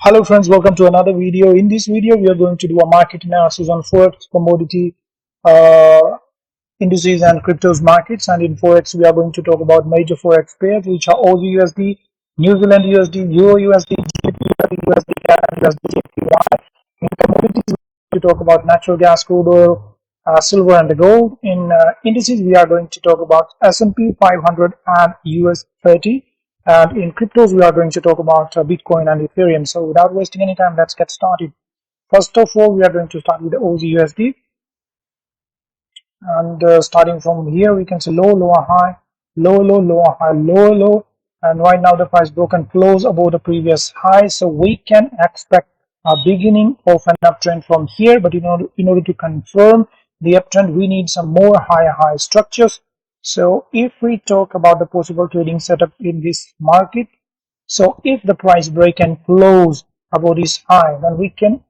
Hello friends, welcome to another video. In this video, we are going to do a market analysis on Forex, commodity, indices and cryptos markets. And in Forex, we are going to talk about major Forex pairs, which are AUDUSD, New Zealand USD, EURUSD, GBPUSD, USD Cad, USDJPY. In commodities, we talk about natural gas, crude oil, silver and the gold. In indices, we are going to talk about S&P 500 and US 30. And in cryptos, we are going to talk about Bitcoin and Ethereum. So without wasting any time, let's get started. First of all, we are going to start with the AUDUSD. And starting from here, we can see low, lower, high, low, low, lower, high, lower, low. And right now, the price broken close above the previous high. So we can expect a beginning of an uptrend from here. But in order to confirm the uptrend, we need some more high structures. So if we talk about the possible trading setup in this market, so if the price break and close above this high, then we can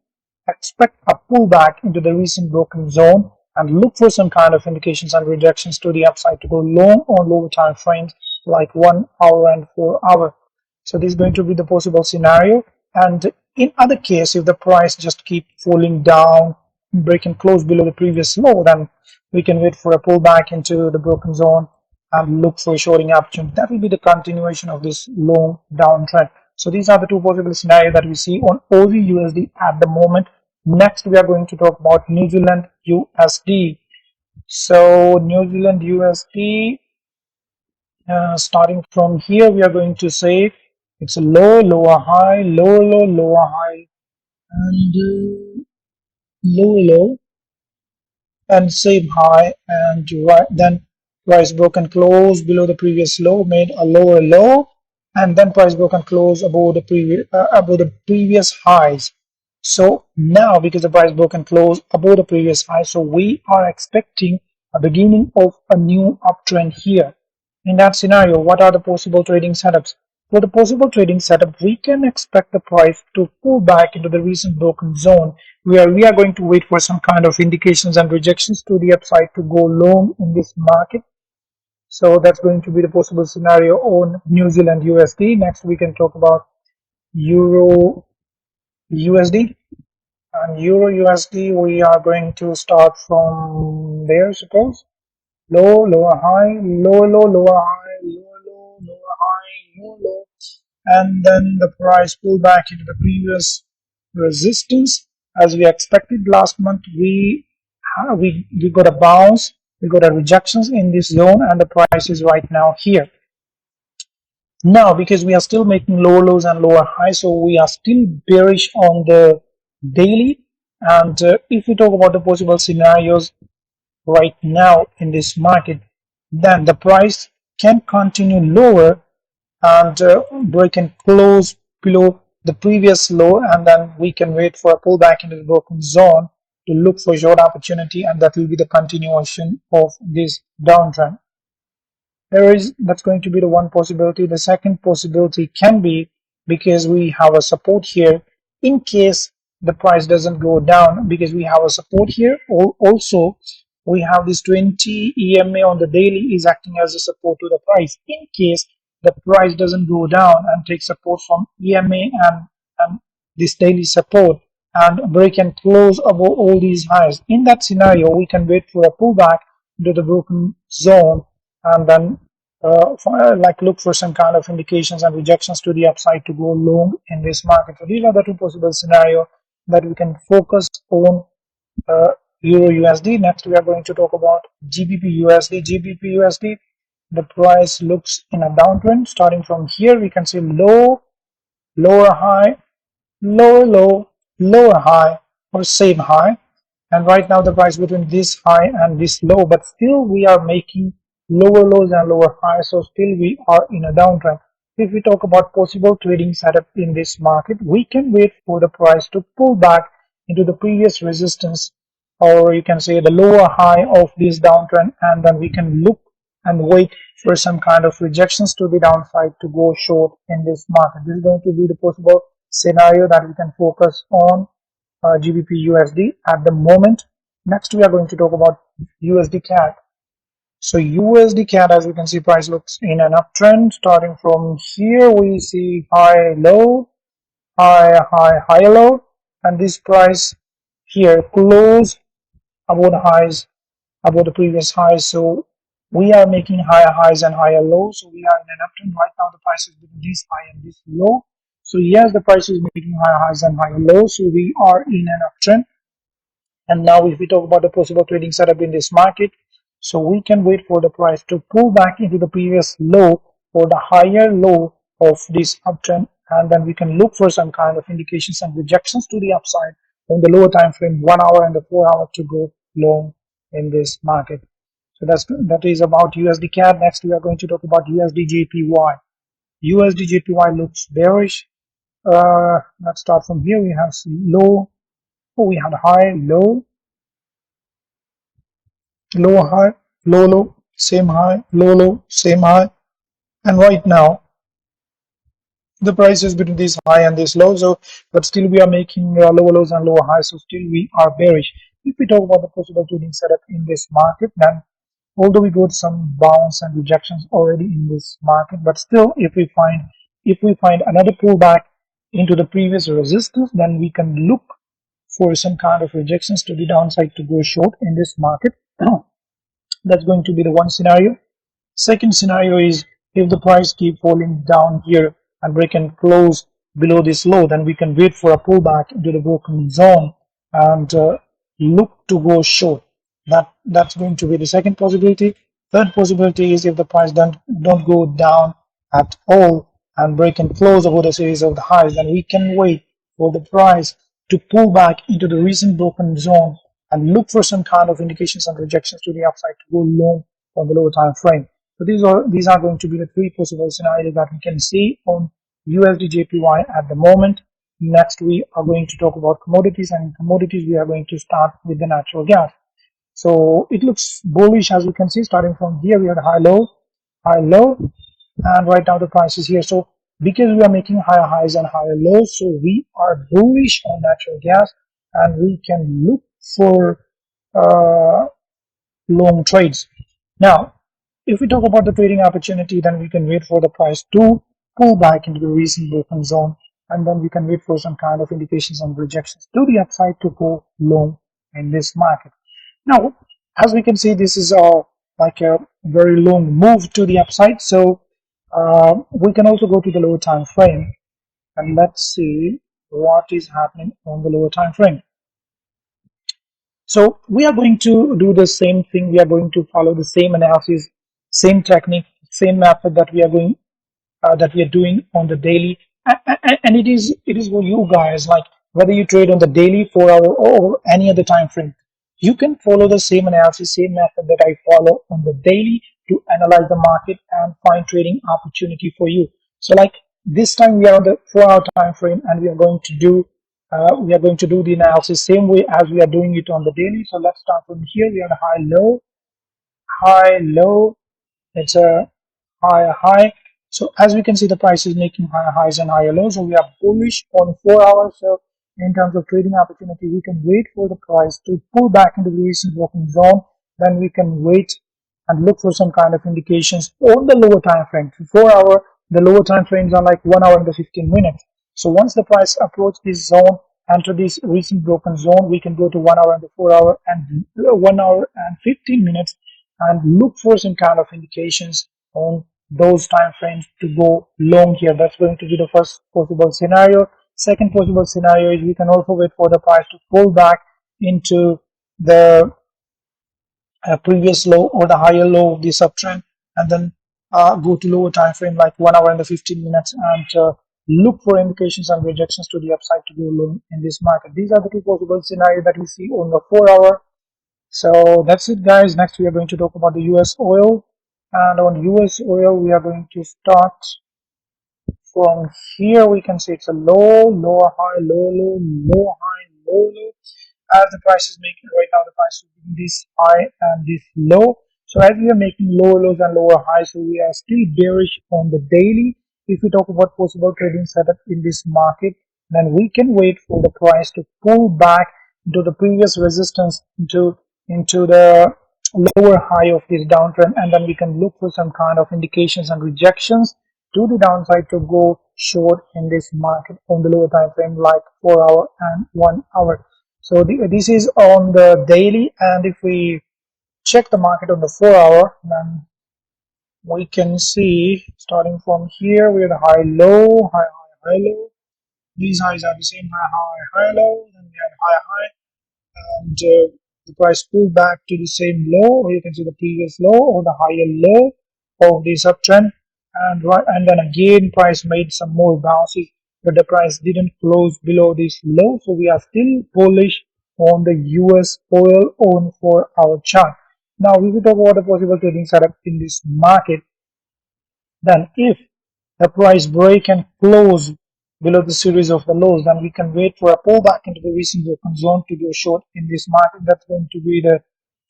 expect a pullback into the recent broken zone and look for some kind of indications and rejections to the upside to go long on lower time frames like 1 hour and 4 hour. So this is going to be the possible scenario. And in other case, if the price just keep falling down, break and close below the previous low, then we can wait for a pullback into the broken zone and look for a shorting opportunity. That will be the continuation of this long downtrend. So these are the two possible scenarios that we see on AUDUSD at the moment. Next, we are going to talk about New Zealand USD. So New Zealand USD, starting from here, we are going to say it's a low, lower, high, low, low, lower, high, and low, low, and same high, and then price broke and close below the previous low, made a lower low, and then price broke and close above the previous highs. So now, because the price broke and close above the previous high, so we are expecting a beginning of a new uptrend here. In that scenario, what are the possible trading setups? For the possible trading setup, we can expect the price to pull back into the recent broken zone, where we are going to wait for some kind of indications and rejections to the upside to go long in this market. So that's going to be the possible scenario on New Zealand USD. Next, we can talk about EURUSD. And EURUSD, we are going to start from there, suppose. Low, lower, high, low, low, lower, high, low, low, lower, high, low, low. And then the price pull back into the previous resistance. As we expected last month, we got a bounce, we got a rejections in this zone, and the price is right now here. Now, because we are still making lower lows and lower highs, so we are still bearish on the daily. And if we talk about the possible scenarios right now in this market, then the price can continue lower and break and close below the previous low, and then we can wait for a pullback into the broken zone to look for short opportunity, and that will be the continuation of this downtrend. That's going to be the one possibility. The second possibility can be, because we have a support here, in case the price doesn't go down, because we have a support here. Also, we have this 20 EMA on the daily is acting as a support to the price. In case the price doesn't go down and take support from EMA and this daily support and break and close above all these highs, in that scenario, we can wait for a pullback into the broken zone and then look for some kind of indications and rejections to the upside to go long in this market. So these are the two possible scenarios that we can focus on EURUSD. Next, we are going to talk about GBPUSD. GBPUSD, the price looks in a downtrend. Starting from here, we can see low, lower high, lower low, lower high, or same high. And right now, the price between this high and this low, but still we are making lower lows and lower highs, so still we are in a downtrend. If we talk about possible trading setup in this market, we can wait for the price to pull back into the previous resistance, or you can say the lower high of this downtrend, and then we can look and wait for some kind of rejections to the downside to go short in this market. This is going to be the possible scenario that we can focus on GBPUSD at the moment. Next, we are going to talk about USD Cad. So USD Cad, as you can see, price looks in an uptrend. Starting from here, we see high, low, high low, and this price here close above the highs, above the previous highs. So we are making higher highs and higher lows. So we are in an uptrend right now. The price is between this high and this low. So yes, the price is making higher highs and higher lows. So we are in an uptrend. And now if we talk about the possible trading setup in this market, so we can wait for the price to pull back into the previous low or the higher low of this uptrend, and then we can look for some kind of indications and rejections to the upside on the lower time frame, 1 hour and the 4 hour, to go long in this market. So that is about USD Cad. Next we are going to talk about USD Jpy. USD Jpy looks bearish. Let's start from here. We have low. Oh, we had high, low, low, high, low, low, same high, low, low, same high. And right now the price is between this high and this low. So but still we are making lower lows and lower highs, so still we are bearish. If we talk about the possible trading setup in this market, then although we got some bounce and rejections already in this market, but still if we find another pullback into the previous resistance, then we can look for some kind of rejections to the downside to go short in this market. That's going to be the one scenario. Second scenario is if the price keep falling down here and break and close below this low, then we can wait for a pullback into the broken zone and look to go short. That's going to be the second possibility. Third possibility is if the price don't go down at all and break and close over the series of the highs, then we can wait for the price to pull back into the recent broken zone and look for some kind of indications and rejections to the upside to go long on the lower time frame. So these are going to be the three possible scenarios that we can see on USD JPY at the moment. Next we are going to talk about commodities, and in commodities we are going to start with the natural gas. So it looks bullish, as you can see. Starting from here we have high low, and right now the price is here. So because we are making higher highs and higher lows, so we are bullish on natural gas and we can look for long trades. Now if we talk about the trading opportunity, then we can wait for the price to pull back into the recent broken zone, and then we can wait for some kind of indications and rejections to the upside to go long in this market. Now as we can see, this is like a very long move to the upside. So we can also go to the lower time frame and let's see what is happening on the lower time frame. So we are going to do the same thing. We are going to follow the same analysis, same technique, same method that we are doing on the daily. And it is for you guys, like whether you trade on the daily, 4 hour, or any other time frame. You can follow the same analysis, same method that I follow on the daily to analyze the market and find trading opportunity for you. So like this time we are on the 4 hour time frame, and we are going to do the analysis same way as we are doing it on the daily. So let's start from here. We are the high low, it's a high. So as we can see, the price is making higher highs and higher lows. So we are bullish on 4 hours. So in terms of trading opportunity, we can wait for the price to pull back into the recent broken zone. Then we can wait and look for some kind of indications on the lower time frame. For 4 hour, the lower time frames are like 1 hour and 15 minutes. So once the price approaches this zone, enter this recent broken zone, we can go to 1 hour and the 4 hour and 1 hour and 15 minutes and look for some kind of indications on those time frames to go long here. That's going to be the first possible scenario. Second possible scenario is we can also wait for the price to pull back into the previous low or the higher low of this uptrend, and then go to lower time frame like 1 hour and the 15 minutes and look for indications and rejections to the upside to go long in this market. These are the two possible scenarios that we see on the 4 hour. So that's it, guys. Next we are going to talk about the US oil, and on US oil we are going to start from here. We can see it's a low, lower high, low, low, low high, low, low. As the price is making right now, the price is between this high and this low. So as we are making lower lows and lower highs, so we are still bearish on the daily. If we talk about possible trading setup in this market, then we can wait for the price to pull back into the previous resistance, into the lower high of this downtrend, and then we can look for some kind of indications and rejections to the downside to go short in this market on the lower time frame like 4 hour and 1 hour. So this is on the daily, and if we check the market on the 4 hour, then we can see starting from here we have the high low, high low. These highs are the same high low, then we have high, and the price pulled back to the same low, or you can see the previous low or the higher low of this uptrend, and then again price made some more bounces, but the price didn't close below this low, so we are still bullish on the US oil on 4 hour chart. Now we will talk about the possible trading setup in this market. Then if the price break and close below the series of the lows, then we can wait for a pullback into the recent broken zone to go short in this market. That's going to be the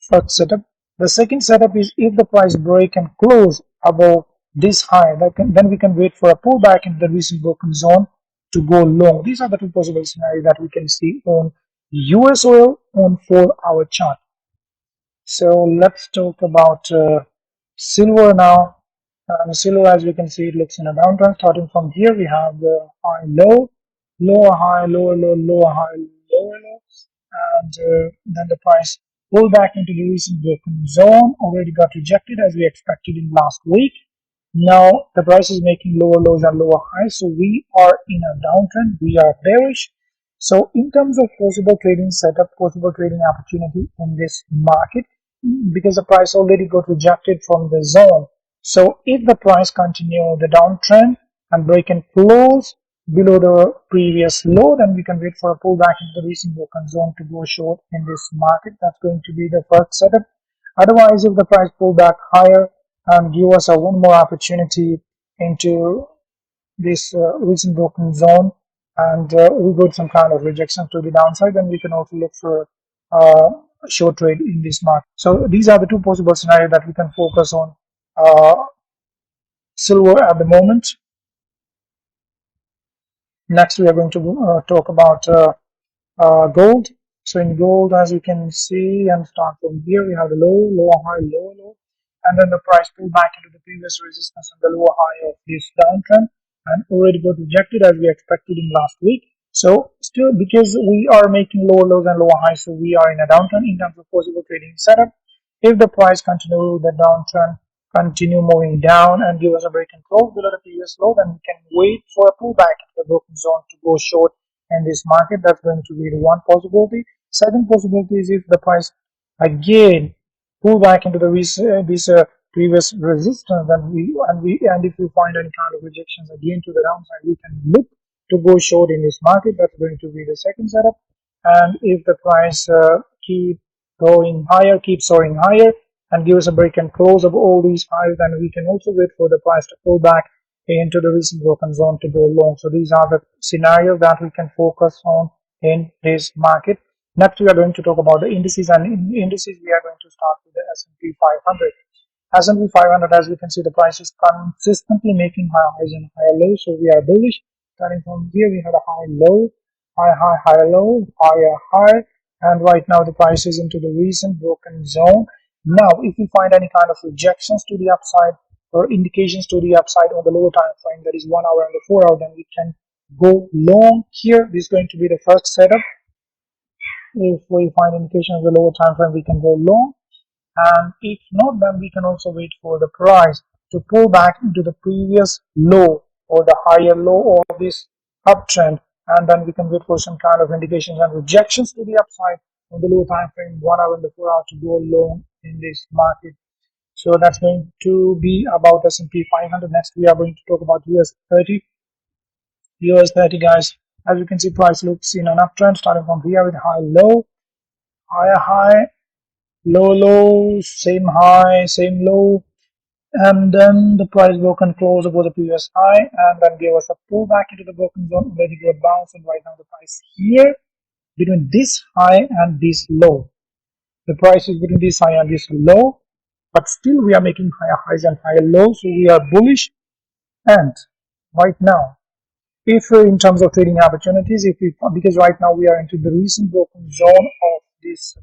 first setup. The second setup is if the price break and close above this high, then we can wait for a pullback into the recent broken zone to go long. These are the two possible scenarios that we can see on US oil on 4 hour chart. So let's talk about silver now. Silver, as we can see, it looks in a downtrend. Starting from here, we have the high low, lower high, lower low, lower high, lower low, and then the price pulled back into the recent broken zone. Already got rejected as we expected in last week. Now the price is making lower lows and lower highs, so we are in a downtrend. We are bearish. So in terms of possible trading setup, possible trading opportunity in this market, because the price already got rejected from the zone. So if the price continue the downtrend and break and close below the previous low, then we can wait for a pullback into the recent broken zone to go short in this market. That's going to be the first setup. Otherwise, if the price pull back higher and give us a one more opportunity into this recent broken zone, and we got some kind of rejection to the downside, then we can also look for short trade in this market. So these are the two possible scenarios that we can focus on silver at the moment. Next, we are going to talk about gold. So in gold, as you can see, and start from here, we have the low, lower high, lower low, and then the price pulled back into the previous resistance and the lower high of this downtrend, and already got rejected as we expected in last week. So still, because we are making lower lows and lower highs, so we are in a downtrend in terms of possible trading setup. If the price continue the downtrend, continue moving down and give us a break and close below the previous low, then we can wait for a pullback into the broken zone to go short in this market. That's going to be the one possibility. Second possibility is if the price again pull back into the previous resistance, then if we find any kind of rejections again to the downside, we can look to go short in this market. That's going to be the second setup. And if the price keep going higher, keep soaring higher, and give us a break and close of all these highs, then we can also wait for the price to pull back into the recent broken zone to go long. So these are the scenarios that we can focus on in this market. Next, we are going to talk about the indices, and in indices we are going to start with the S&P 500. S&P 500, as we can see, the price is consistently making higher highs and higher lows, so we are bullish. Starting from here, we have a high low, higher low, higher high, and right now the price is into the recent broken zone. Now, if we find any kind of rejections to the upside or indications to the upside on the lower time frame, that is 1 hour and the 4 hour, then we can go long here. This is going to be the first setup. If we find indication of the lower time frame, we can go long, and if not, then we can also wait for the price to pull back into the previous low or the higher low of this uptrend, and then we can wait for some kind of indications and rejections to the upside on the lower time frame, 1 hour and the 4 hour, to go long in this market. So that's going to be about S&P 500. Next, we are going to talk about US30. US30, guys, as you can see, price looks in an uptrend starting from here with high low, higher high, low low, same high, same low, and then the price broke and closed above the previous high, and then gave us a pullback into the broken zone, very good bounce, and right now the price here between this high and this low. The price is between this high and this low, but still we are making higher highs and higher lows, so we are bullish. And right now, if in terms of trading opportunities, because right now we are into the recent broken zone of this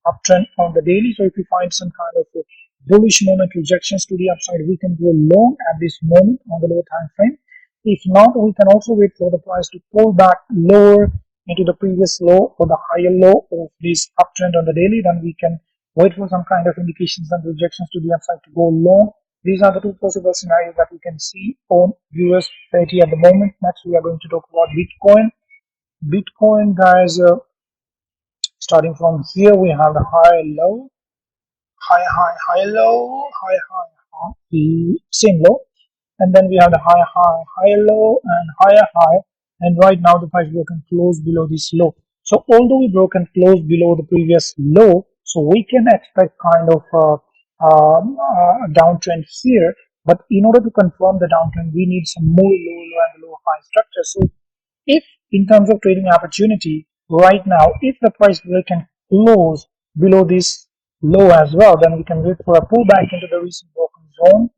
uptrend on the daily, so if we find some kind of bullish moment rejections to the upside, we can go long at this moment on the lower time frame. If not, we can also wait for the price to pull back lower into the previous low or the higher low of this uptrend on the daily. Then we can wait for some kind of indications and rejections to the upside to go long. These are the two possible scenarios that we can see on USD at the moment. Next, we are going to talk about Bitcoin. Bitcoin, guys, starting from here, we have the high, low, high, low, high, same low, and then we have the high, low, and high, and right now the price broken close below this low. So although we broken close below the previous low, so we can expect kind of a downtrend here, but in order to confirm the downtrend, we need some more low and low high structure. So if in terms of trading opportunity right now, if the price can close below this low as well, then we can wait for a pullback into the recent broken zone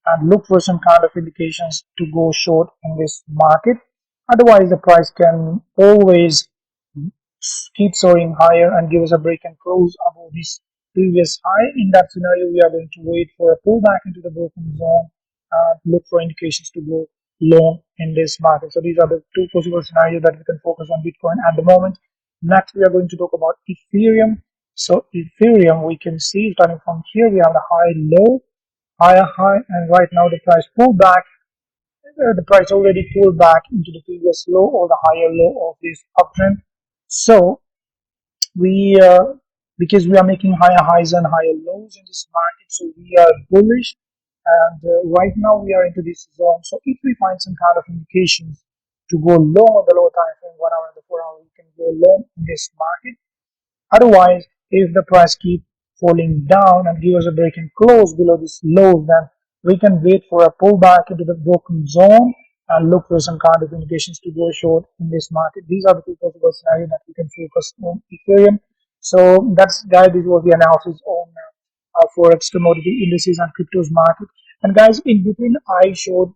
and look for some kind of indications to go short in this market. Otherwise, the price can always keep soaring higher and give us a break and close above this previous high. In that scenario, we are going to wait for a pullback into the broken zone and look for indications to go long in this market. So these are the two possible scenarios that we can focus on Bitcoin at the moment. Next, we are going to talk about Ethereum. So Ethereum, we can see starting from here, we have the high, low, high, and right now the price pulled back. The price already pulled back into the previous low or the higher low of this uptrend. So we because we are making higher highs and higher lows in this market, so we are bullish, and right now we are into this zone. So if we find some kind of indications to go long on the lower time frame, 1 hour and the 4 hour, we can go long in this market. Otherwise, if the price keep falling down and give us a break and close below this low, then we can wait for a pullback into the broken zone and look for some kind of indications to go short in this market. These are the two possible scenarios that we can focus on Ethereum. So that's, guys, this was the analysis on Forex, commodity, indices, and cryptos market. And guys, in between, I showed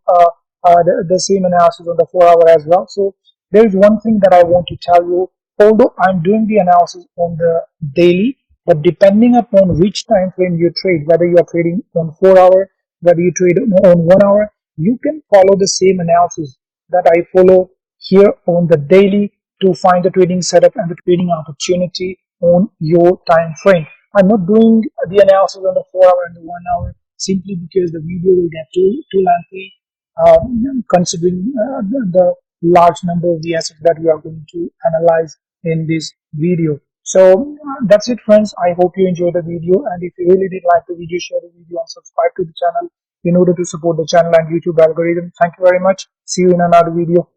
the same analysis on the 4 hour as well. So there is one thing that I want to tell you. Although I'm doing the analysis on the daily, but depending upon which time frame you trade, whether you are trading on 4 hour, whether you trade on 1 hour, you can follow the same analysis that I follow here on the daily to find the trading setup and the trading opportunity on your time frame. I'm not doing the analysis on the 4 hour and the 1 hour simply because the video will get too lengthy, considering the large number of the assets that we are going to analyze in this video. So that's it, friends. I hope you enjoyed the video, and if you really did like the video, share the video and subscribe to the channel in order to support the channel and YouTube algorithm. Thank you very much. See you in another video.